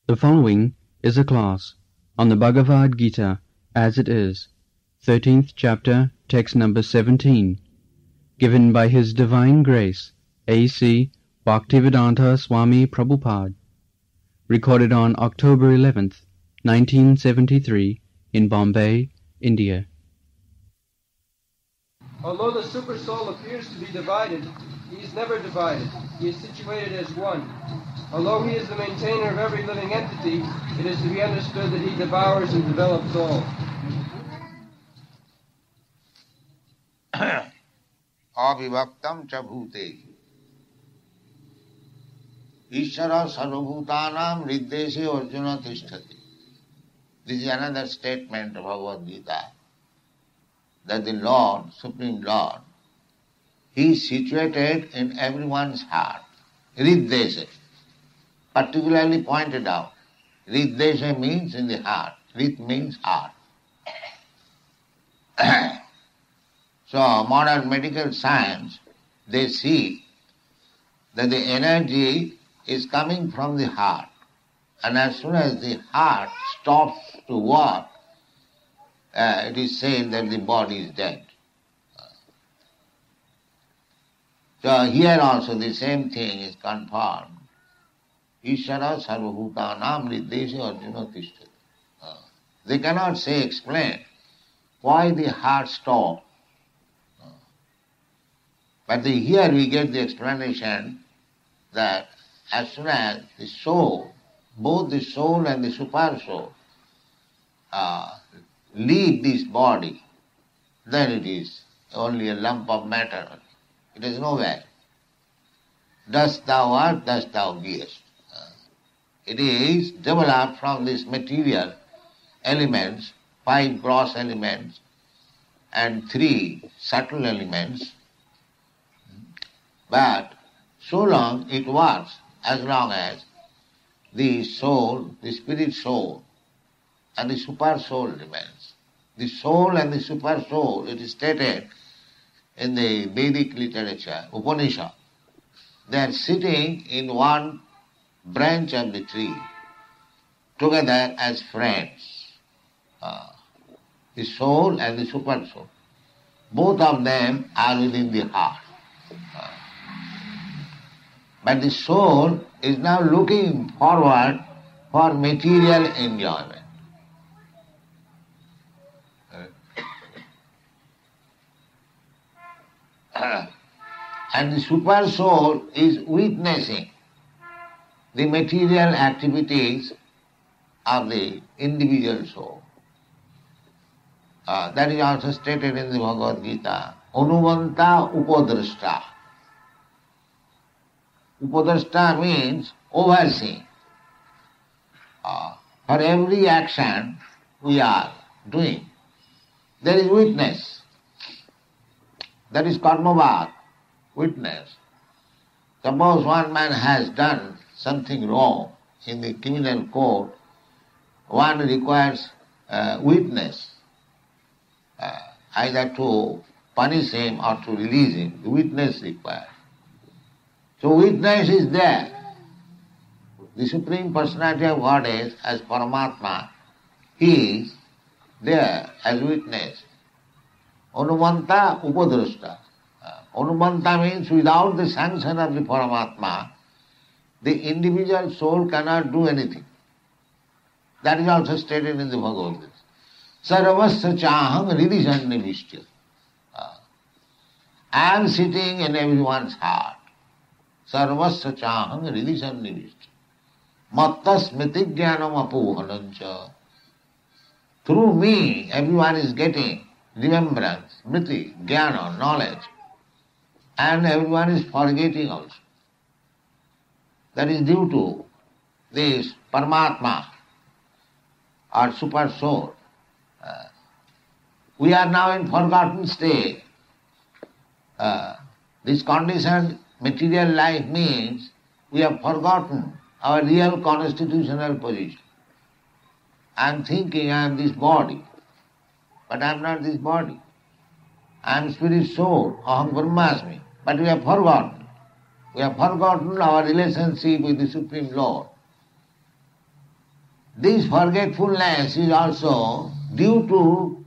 The following is a class on the Bhagavad Gita as it is, 13th chapter, text number 17, given by His Divine Grace, A.C. Bhaktivedanta Swami Prabhupada, recorded on October 11th, 1973, in Bombay, India. Although the Supersoul appears to be divided, he is never divided. He is situated as one. Although he is the maintainer of every living entity, it is to be understood that he devours and develops all. Avivaktam cha bhute. Ishara sarvabhutanam riddeshe arjuna tishtati. This is another statement of Bhagavad Gita, that the Lord, Supreme Lord, He is situated in everyone's heart. Riddeshe, particularly pointed out. Riddeshe means in the heart. Rid means heart. So modern medical science, they see that the energy is coming from the heart. And as soon as the heart stops to work, it is said that the body is dead. So here also the same thing is confirmed. Ishara sarvabhutanam riddeshe arjuna tishtati. They cannot explain why the heart stopped. But here we get the explanation that as soon as the soul, both the soul and the super soul, leave this body, then it is only a lump of matter. It is nowhere. Dust thou art, dust thou givest. It is developed from these material elements, 5 gross elements and 3 subtle elements. But so long it works, as long as the soul, the spirit soul, and the super soul remains. The soul and the super soul, it is stated in the Vedic literature, Upanishad, they are sitting in one branch of the tree, together as friends. The soul and the super soul. Both of them are within the heart. But the soul is now looking forward for material enjoyment. And the super soul is witnessing the material activities of the individual soul. That is also stated in the Bhagavad Gita. Anuvanta upadrashta. Upadrashta means overseeing. For every action we are doing, there is witness. That is karmavad, witness. Suppose one man has done something wrong in the criminal court, one requires witness, either to punish him or to release him. The witness required. So witness is there. The Supreme Personality of Godhead as Paramatma, He is there as witness. Anumanta upadrashta. Anumanta means without the sanction of the Paramatma, the individual soul cannot do anything. That is also stated in the Bhagavad Gita. Sarvasya chaham ridisannivishya. I am sitting in everyone's heart. Sarvasya chaham ridisannivishya. Matta smriti jnanam apohanancha. Through me, everyone is getting remembrance, smriti, jnana, knowledge. And everyone is forgetting also. That is due to this Paramatma or super soul. We are now in forgotten state. This conditioned material life means we have forgotten our real constitutional position. I am thinking I am this body, but I am not this body. I am spirit soul, aham brahmasmi, but we have forgotten. We have forgotten our relationship with the Supreme Lord. this forgetfulness is also due to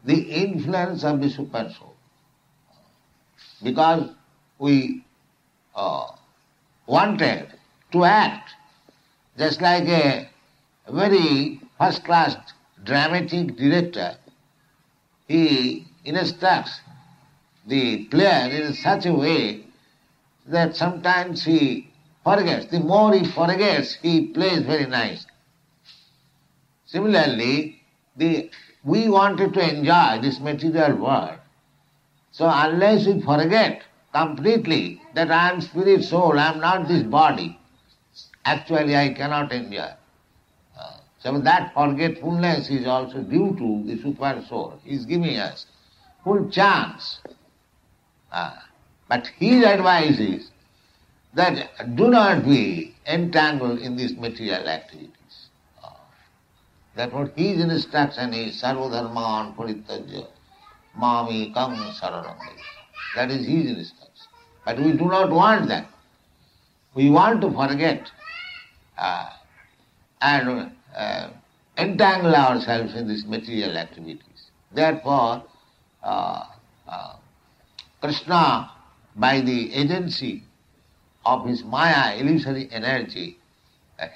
the influence of the super soul. Because we wanted to act just like a very first-class dramatic director. He instructs the player in such a way that sometimes he forgets. The more he forgets, he plays very nice. Similarly, we wanted to enjoy this material world. So unless we forget completely that I am spirit soul, I am not this body, actually I cannot enjoy. So that forgetfulness is also due to the super soul. He is giving us full chance. But his advice is that do not be entangled in these material activities. That what his instruction is, sarvadharman parityajya mami kam saranam. That is his instruction. But we do not want that. We want to forget and entangle ourselves in these material activities. Therefore, Krishna, by the agency of his maya, illusory energy,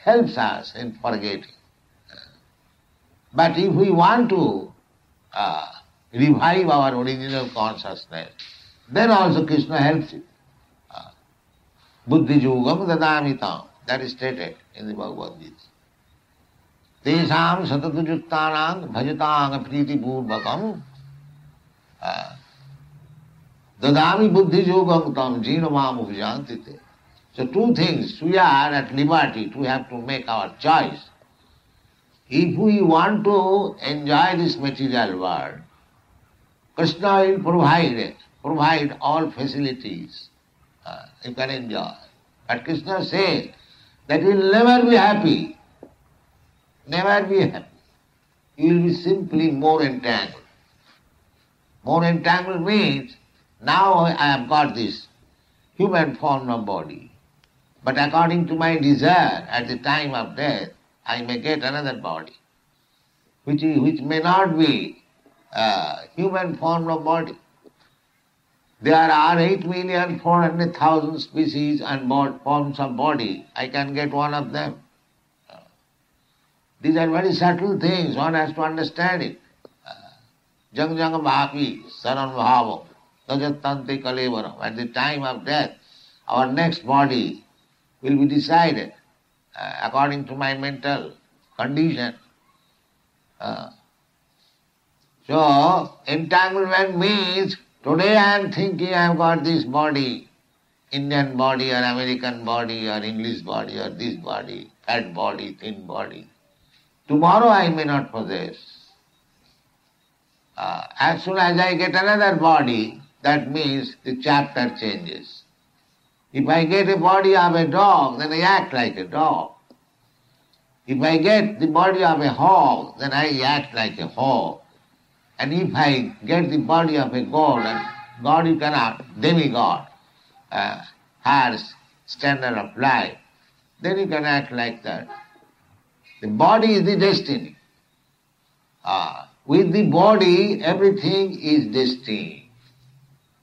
helps us in forgetting. But if we want to revive our original consciousness, then also Krishna helps you. Buddhi yogam dadamitam, that is stated in the Bhagavad Gita. Tesam satatujuktânang bhajatang priti purvakam dadami buddhi yogam tam jinamam upjantite. So two things, we are at liberty to have to make our choice. If we want to enjoy this material world, Krishna will provide all facilities you can enjoy. But Krishna says that you will never be happy. Never be happy. You will be simply more entangled. More entangled means, now I have got this human form of body, but according to my desire, at the time of death, I may get another body, which may not be human form of body. There are 8,400,000 species and forms of body. I can get one of them. These are very subtle things, one has to understand it. Jang jang bhapi saran bhavam tajatante kalevaram. At the time of death, our next body will be decided according to my mental condition. So, entanglement means, today I am thinking I have got this body, Indian body or American body or English body or this body, fat body, thin body. Tomorrow I may not possess. As soon as I get another body, that means the chapter changes. If I get a body of a dog, then I act like a dog. If I get the body of a hog, then I act like a hog. And if I get the body of a god, and God you cannot, demigod, higher standard of life, then you can act like that. The body is the destiny. With the body, everything is destiny.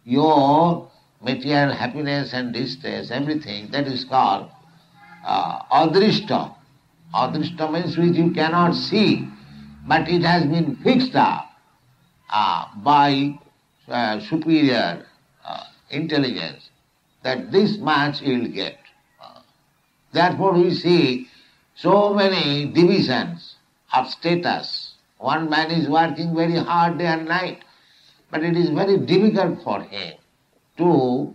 Your material happiness and distress, everything, that is called adrishta. Adrishta means which you cannot see, but it has been fixed up by superior intelligence that this much you will get. Therefore we see so many divisions of status. One man is working very hard day and night, but it is very difficult for him to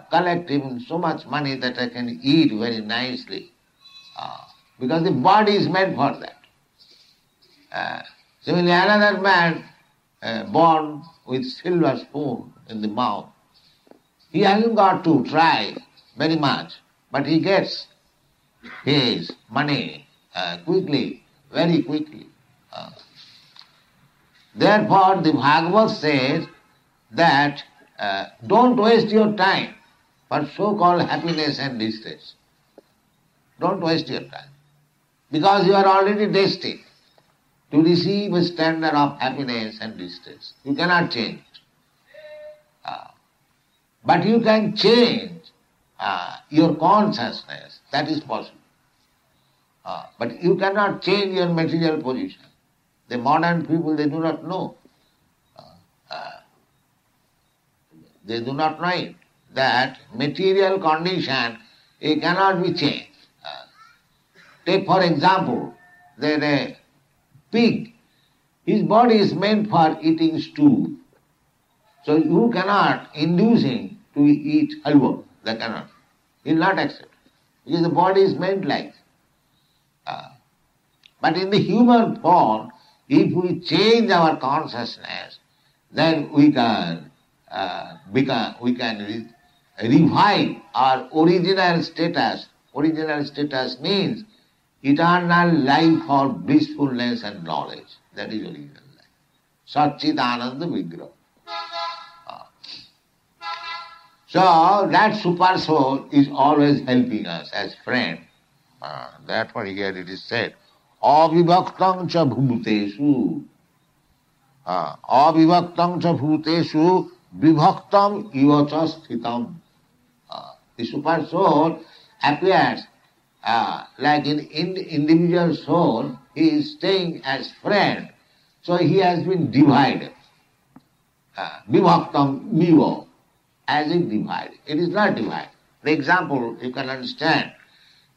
collect even so much money that I can eat very nicely, because the body is meant for that. Similarly, another man born with silver spoon in the mouth, he hasn't got to try very much, but he gets his money quickly, very quickly. Therefore, the Bhagavad says that don't waste your time for so-called happiness and distress. Don't waste your time. because you are already destined to receive a standard of happiness and distress. You cannot change. But you can change your consciousness. That is possible. But you cannot change your material position. The modern people, they do not know. They do not know it, that material condition, it cannot be changed. Take for example, that a pig, his body is meant for eating stew. So you cannot induce him to eat halwa. That cannot. He will not accept. Because the body is meant like. But in the human form, if we change our consciousness, then we can revive our original status. Original status means eternal life for blissfulness and knowledge. That is original life. Satchit Ananda Vigraha. So that super soul is always helping us as friend. That's why here it is said, Avivaktam cha bhuteshu. Avivaktam cha bhuteshu vibhaktam ivacha sthitam. The super soul appears like in individual soul, he is staying as friend. So he has been divided. Vibhaktam vivo, as if divided. It is not divided. For example, you can understand,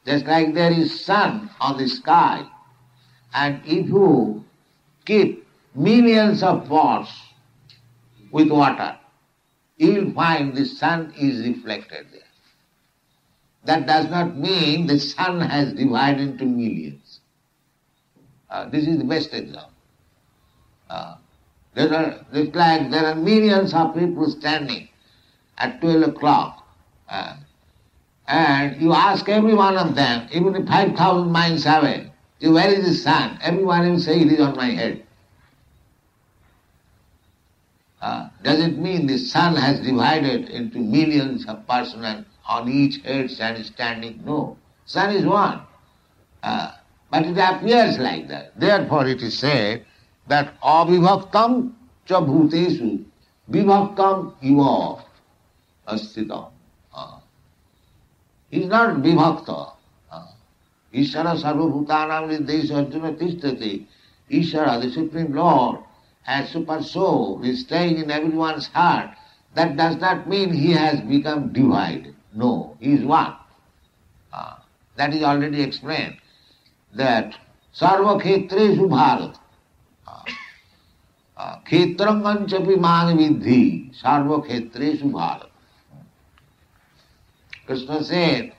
just like there is sun on the sky, and if you keep millions of pots with water, you will find the sun is reflected there. That does not mean the sun has divided into millions. This is the best example. There are millions of people standing at 12 o'clock, and you ask every one of them, even 5,000 miles away, where is the sun? Everyone will say it is on my head. Does it mean the sun has divided into millions of persons and on each head standing? No. Sun is one. But it appears like that. Therefore it is said that avivaktam cha bhutesu vibhaktam iva asthitam. He is not vibhakta. Ishara sarvabhutanam nirdesha arjuna tishtati. Ishara, the Supreme Lord, as super soul, is staying in everyone's heart. That does not mean he has become divided. No, he is one. That is already explained. That sarva khetreshu bharat. Khetrangan chapi man vidhi. Sarva khetreshu bharat. Krishna said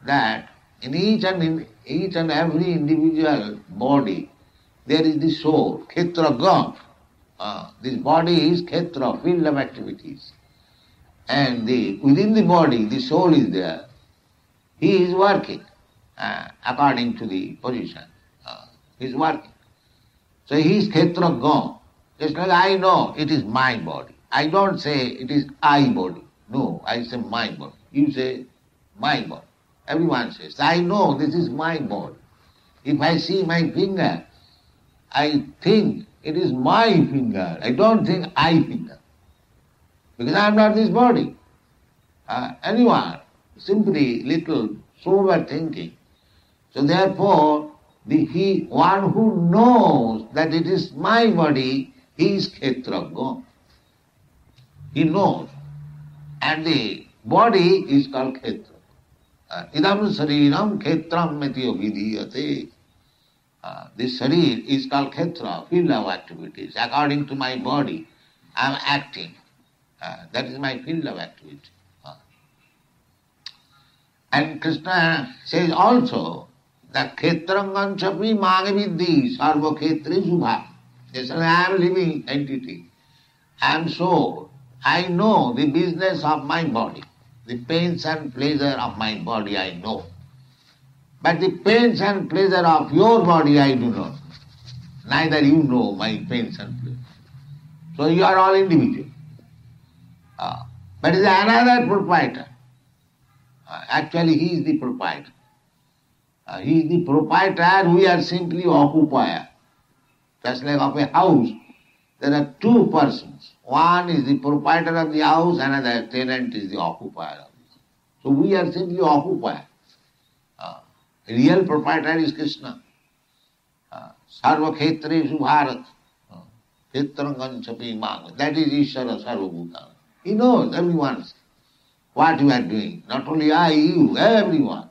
that in each and every individual body, there is the soul, khetra God. This body is khetra, field of activities. And within the body, the soul is there. He is working according to the position. He is working. So he is khetra God. Just like I know it is my body. I don't say it is I body. No, I say my body. You say my body. Everyone says, I know this is my body. If I see my finger, I think it is my finger. I don't think I finger. Because I am not this body. Anyone, simply little sober thinking. So therefore, one who knows that it is my body, he is khetra God. He knows. And the body is called khetra. Idam sariram khetram metiyo vidhiyate. This sharir is called khetra, field of activities. According to my body, I am acting. That is my field of activity. And Krishna says also that khetrangan chapi magavidhi sarva khetri subha. Yes, I am living entity. I am soul. I know the business of my body. The pains and pleasure of my body I know. But the pains and pleasure of your body I do not know. Neither you know my pains and pleasure. So you are all individual. But there is another proprietor. Actually he is the proprietor. He is the proprietor, we are simply occupier. Just like of a house, there are two persons. One is the proprietor of the house, another tenant is the occupier of the house. So we are simply occupier. Real proprietor is Krishna. Sarva khetreshu bharat. Khetrangan chapi mang. That is Ishvara Sarva Bhutana. He knows everyone what you are doing. Not only I, you, everyone.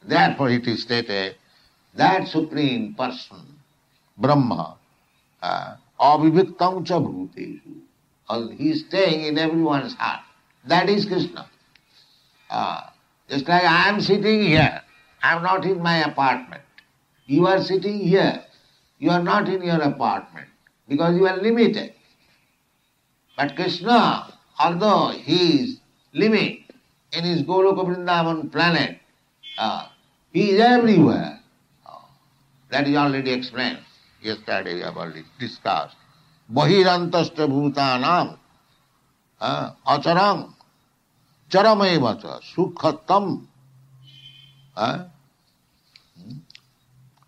Therefore it is stated that Supreme Person, Brahma, aviviktam cha bhuteshu. He is staying in everyone's heart. That is Krishna. Just like I am sitting here, I am not in my apartment. You are sitting here, you are not in your apartment because you are limited. But Krishna, although he is living in his Goloka Vrindavan planet, he is everywhere. That is already explained. Yesterday we have already discussed. Bahirantascha bhutanam acharang charamaevacha sukhatam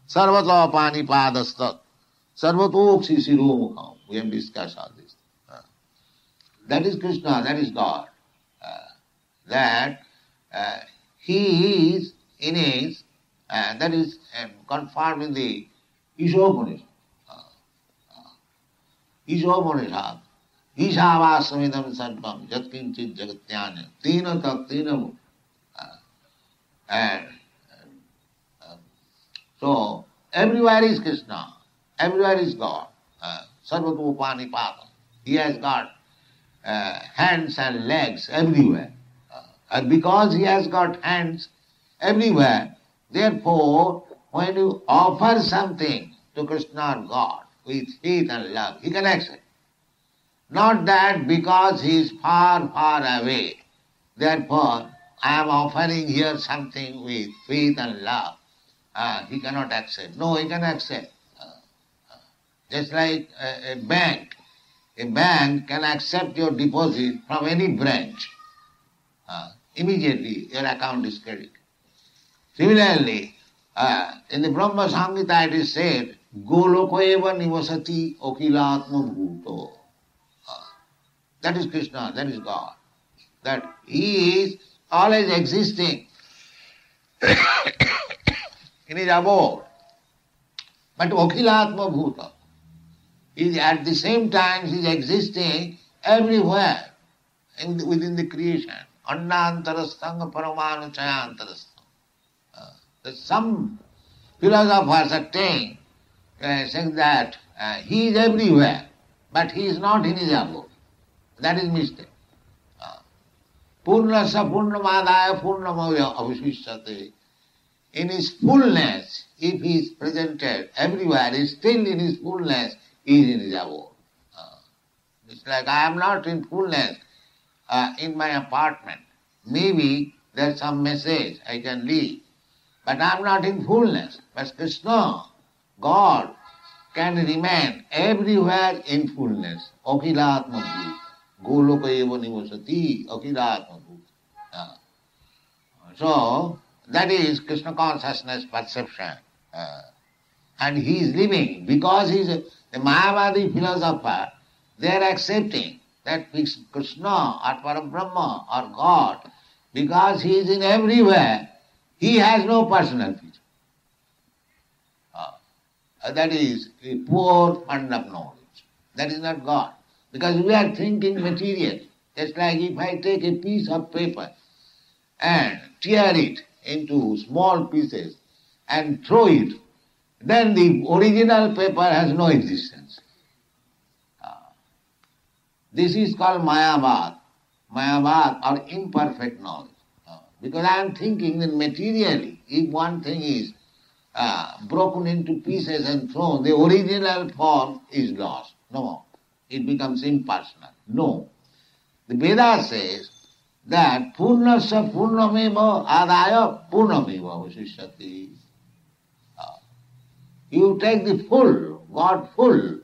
sarvata panipadastat sarvatokshi siromukham. We have discussed all this. That is Krishna, that is God. He is in his, that is confirmed in the Ishopanishad. Ishopanishad. Ishavassamidam sarvam jatkinchit jagatyanya tina taktina. And so everywhere is Krishna, everywhere is God. Sarvatopani pada. He has got hands and legs everywhere. And because he has got hands everywhere, therefore, when you offer something to Krishna or God with faith and love, he can accept. Not that because he is far, far away, therefore I am offering here something with faith and love, he cannot accept. No, he can accept. Just like a bank. A bank can accept your deposit from any branch. Immediately your account is credited. Similarly, in the Brahma Samhita it is said, Golokoeva nivasati okilatma bhuto. That is Krishna, that is God. That he is always existing in his abode. But okilatma bhuta is at the same time he is existing everywhere within the creation. Annantarastanga paramanu chayantarastanga. Some philosophers are saying that he is everywhere, but he is not in his abode. That is mistake. Purnasa purnamadaya purnamaya avishishate. In his fullness, if he is presented everywhere, he is still in his fullness, he is in his abode. It's like I am not in fullness in my apartment. Maybe there is some message I can leave, but I am not in fullness. But Krishna, God, can remain everywhere in fullness. Akhilatma bhuta. Goloka eva nivasati. Akhilatma bhuta. So, that is Krishna consciousness perception. And he is living. Because he is a Mayavadi philosopher, they are accepting that Krishna or Parabrahma or God, because he is in everywhere, he has no personal feature. That is a poor fund of knowledge. That is not God. Because we are thinking materially. Just like if I take a piece of paper and tear it into small pieces and throw it, then the original paper has no existence. This is called Mayavad. Mayavad or imperfect knowledge. Because I am thinking that materially, if one thing is broken into pieces and thrown, the original form is lost. No, it becomes impersonal. No. The Veda says that Purnasya Purnameva Adaya Purnameva Vasishyati. You take the full, God full.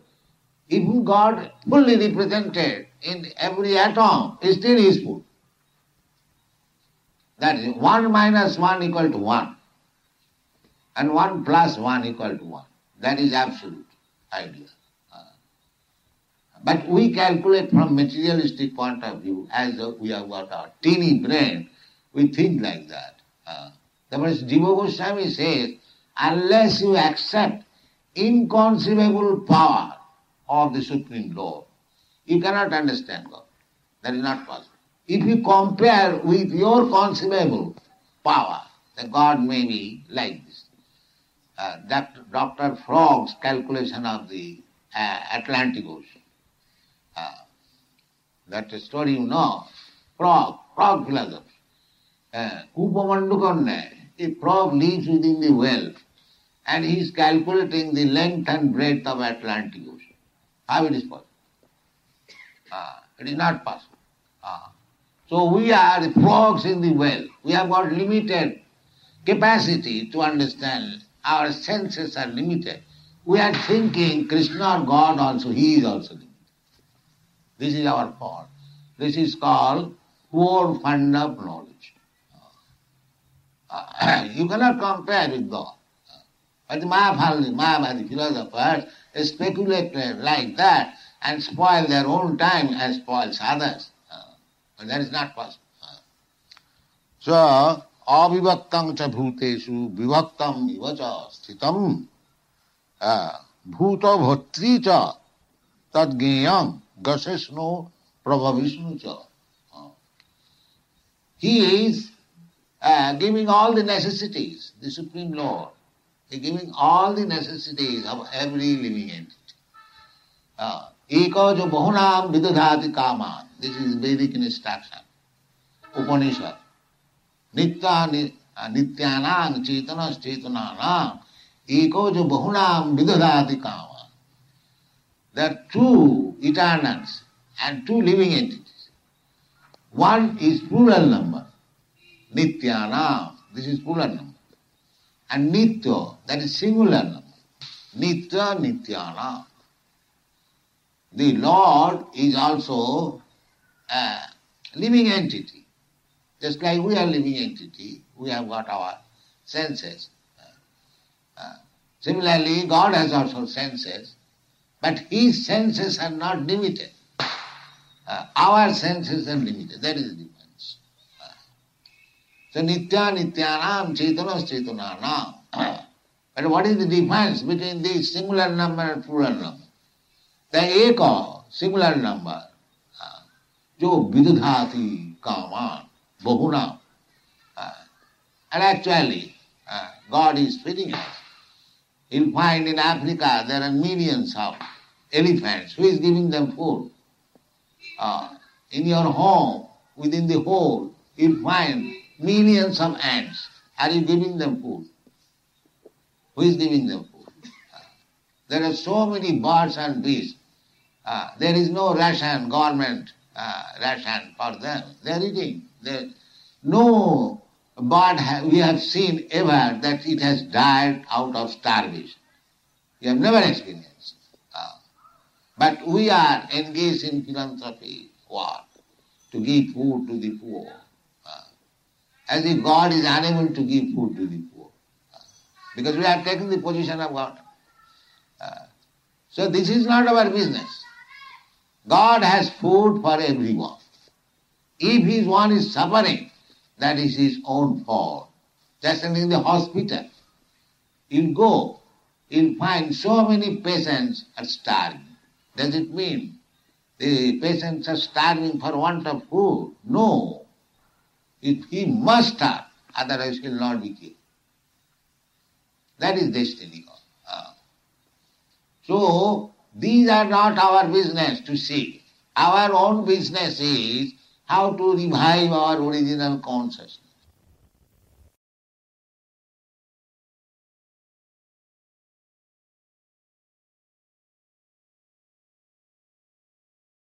Even God fully represented in every atom, still is full. That is 1 minus 1 equal to 1. And 1 plus 1 equal to 1. That is absolute idea. But we calculate from materialistic point of view, as we have got our teeny brain, we think like that. Therefore, Jiva Goswami says, unless you accept inconceivable power of the Supreme Lord, you cannot understand God. That is not possible. If you compare with your conceivable power, then God may be like this. Dr. Frogg's calculation of the Atlantic Ocean. That story you know, Frog philosophy. Kupamandukanne, a frog lives within the well and he is calculating the length and breadth of Atlantic Ocean. How it is possible? It is not possible. So we are the frogs in the well. We have got limited capacity to understand. Our senses are limited. We are thinking Krishna or God also, he is also limited. This is our fault. This is called poor fund of knowledge. You cannot compare with God. But the Mayavadi philosophers speculate like that and spoil their own time and spoils others. But that is not possible. So, avivaktam cha bhuteshu vivaktam iva cha sthitam bhuta bhatri cha tad gneyam gasesno prabhavishnu cha. He is giving all the necessities, the Supreme Lord. He is giving all the necessities of every living entity. Eka jo bahunam vidadhati kaman. This is Vedic instruction. Upanishad. Nityanang chetanas chetananam eko jo bahunam vidadhati kaman. There are two eternals and two living entities. One is plural number. Nityanam. This is plural number. And Nitya, that is singular number. Nitya, Nityanam. The Lord is also a living entity. Just like we are living entity, we have got our senses. Similarly, God has also senses, but His senses are not limited. Our senses are limited. That is the difference. So Nitya Nityanam Chetanas Chetananam. But what is the difference between the singular number and plural number? The Eka, singular number, jo vidadhati kaman, bahunam. And actually, God is feeding us. You'll find in Africa there are millions of elephants. Who is giving them food? In your home, within the hole, you'll find millions of ants. Are you giving them food? Who is giving them food? There are so many birds and beasts. There is no ration, government ration for them. They are eating. No bird we have seen ever that it has died out of starvation. We have never experienced. But we are engaged in philanthropy work to give food to the poor. As if God is unable to give food to the poor. Because we are taking the position of God. So this is not our business. God has food for everyone. If one is suffering, that is his own fault. Just like in the hospital, you'll go, you'll find so many patients are starving. Does it mean the patients are starving for want of food? No. He must starve, otherwise he will not be killed. That is destiny. So, these are not our business to see. Our own business is how to revive our original consciousness.